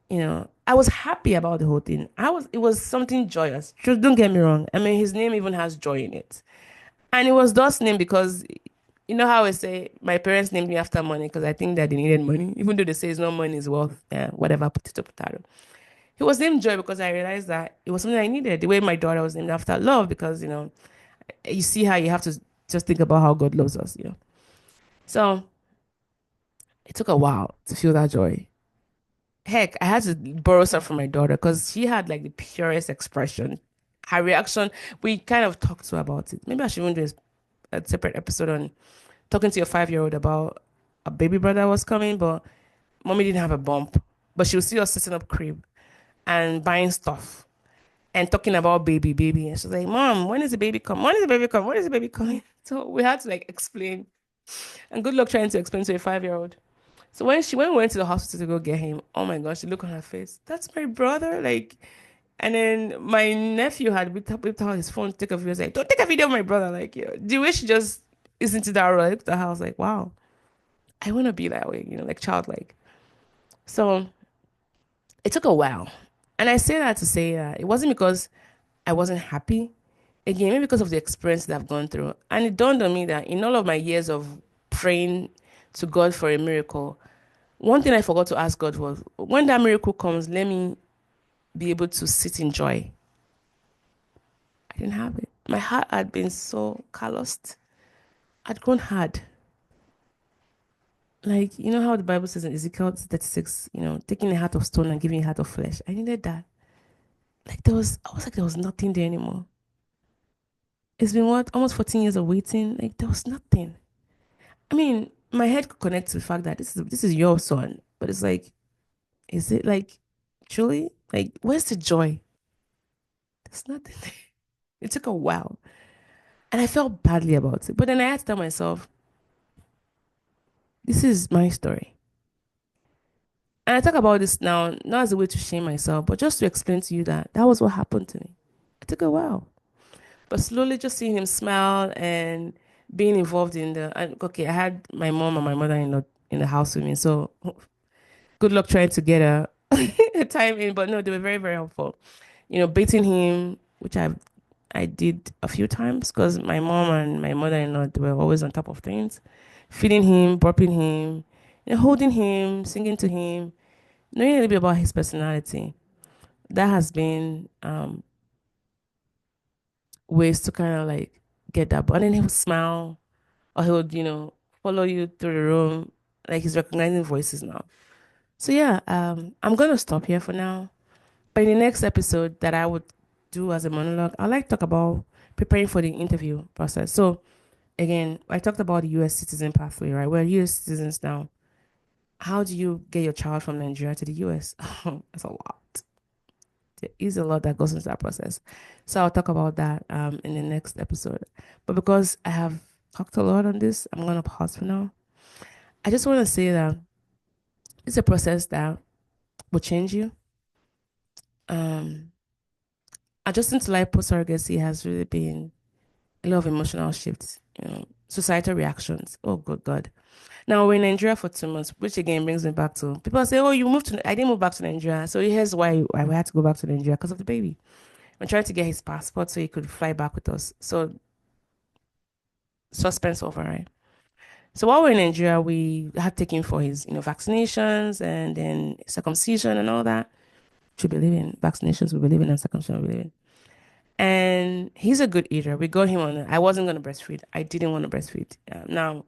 I was happy about the whole thing. It was something joyous. Just don't get me wrong. I mean, his name even has joy in it. And it was Dot's name because, you know how I say, my parents named me after money because I think that they needed money, even though they say it's not money, it's wealth, whatever, potato, potato. He was named Joy because I realized that it was something I needed. The way my daughter was named after love, because, you see how you have to just think about how God loves us. So it took a while to feel that joy. Heck, I had to borrow some from my daughter because she had like the purest expression. Her reaction, we kind of talked to her about it. Maybe I should even do a separate episode on talking to your 5-year-old about a baby brother was coming, but mommy didn't have a bump. But she would see us setting up crib and buying stuff and talking about baby. And she's like, Mom, when is the baby coming? When is the baby coming? When is the baby coming? So we had to like explain. And good luck trying to explain to a 5-year-old. So when we went to the hospital to go get him, oh my gosh, the look on her face. That's my brother. Like, and then my nephew had whipped out his phone to take a video. I was like, don't take a video of my brother. Like, the way she just is into that role. I looked at her, I was like, wow, I want to be that way, like childlike. So it took a while. And I say that to say that it wasn't because I wasn't happy. Again, maybe because of the experience that I've gone through. And it dawned on me that in all of my years of praying to God for a miracle, one thing I forgot to ask God was, when that miracle comes, let me be able to sit in joy. I didn't have it. My heart had been so calloused. I'd grown hard. Like, you know how the Bible says in Ezekiel 36, taking a heart of stone and giving a heart of flesh. I needed that. Like I was like, there was nothing there anymore. It's been what, almost 14 years of waiting. Like there was nothing. I mean, my head could connect to the fact that this is your son, but it's like, is it like truly? Like, where's the joy? There's nothing there. It took a while. And I felt badly about it. But then I had to tell myself, this is my story. And I talk about this now, not as a way to shame myself, but just to explain to you that that was what happened to me. It took a while. But slowly just seeing him smile and being involved in okay, I had my mom and my mother-in-law in the house with me. So good luck trying to get a time in. But no, they were very, very helpful. Bathing him, which I did a few times because my mom and my mother-in-law, they were always on top of things. Feeding him, burping him, holding him, singing to him, knowing a little bit about his personality. That has been ways to kind of like get that. But then he would smile or he would, follow you through the room. Like he's recognizing voices now. So yeah, I'm gonna stop here for now. But in the next episode that I would do as a monologue, I'd like to talk about preparing for the interview process. So again, I talked about the US citizen pathway, right? We're US citizens now. How do you get your child from Nigeria to the US? That's a lot. There is a lot that goes into that process. So I'll talk about that in the next episode. But because I have talked a lot on this, I'm going to pause for now. I just want to say that it's a process that will change you. Um, Adjusting to life post surrogacy has really been a lot of emotional shifts, societal reactions. Oh, good God. Now we're in Nigeria for 2 months, which again brings me back to people say, oh, you moved to, I didn't move back to Nigeria. So here's why we had to go back to Nigeria because of the baby. I'm trying to get his passport so he could fly back with us. So suspense over, right? So while we're in Nigeria, we had taken for his, vaccinations and then circumcision and all that. We believe in vaccinations, we believe in, and circumcision, we believe in. And he's a good eater. We got him on it. I wasn't going to breastfeed. I didn't want to breastfeed. Now,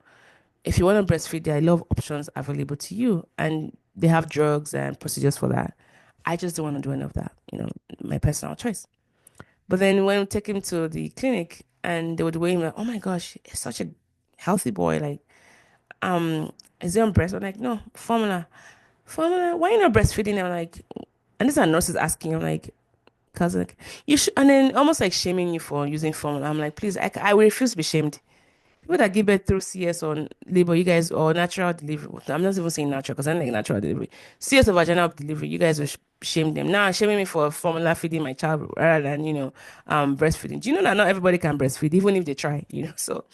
if you want to breastfeed, there are a lot of options available to you, and they have drugs and procedures for that. I just don't want to do any of that, my personal choice. But then when we take him to the clinic and they would weigh him like, oh my gosh, he's such a healthy boy. Like, is he on breast? I'm like, no, formula. Formula, why you not breastfeeding? I'm like, and this are nurses asking, I'm like, cause like you should, and then almost like shaming you for using formula. I'm like, please, I will refuse to be shamed. People that give birth through CS or labor, you guys, or natural delivery. I'm not even saying natural because I don't like natural delivery. CS or vaginal delivery, you guys will shame them. Now, shaming me for formula feeding my child rather than, breastfeeding. Do you know that not everybody can breastfeed, even if they try? So,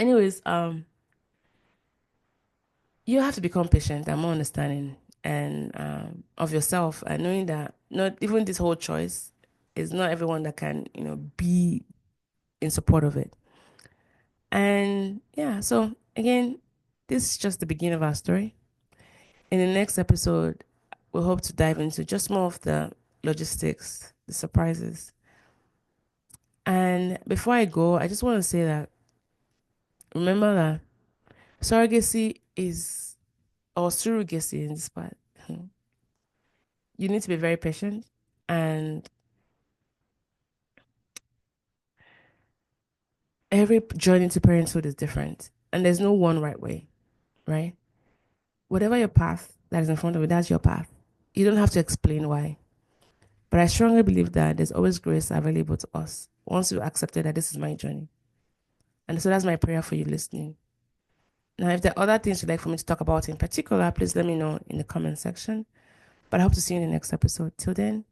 anyways, you have to become patient and more understanding and of yourself and knowing that not even this whole choice is not everyone that can, be in support of it. And yeah, so again, this is just the beginning of our story. In the next episode, we hope to dive into just more of the logistics, the surprises. And before I go, I just want to say that remember that surrogacy is, or surrogacy in this part, you need to be very patient. And every journey to parenthood is different. And there's no one right way, right? Whatever your path that is in front of you, that's your path. You don't have to explain why. But I strongly believe that there's always grace available to us once you accepted that this is my journey. And so that's my prayer for you listening. Now, if there are other things you'd like for me to talk about in particular, please let me know in the comment section. But I hope to see you in the next episode. Till then,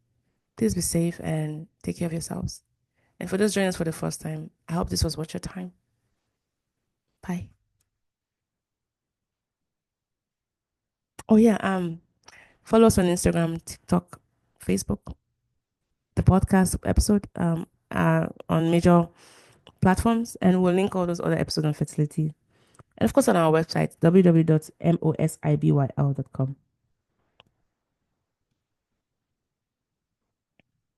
please be safe and take care of yourselves. And for those joining us for the first time, I hope this was worth your time. Bye. Oh yeah, follow us on Instagram, TikTok, Facebook, the podcast episode on major platforms, and we'll link all those other episodes on fertility. And of course, on our website, www.mosibyl.com.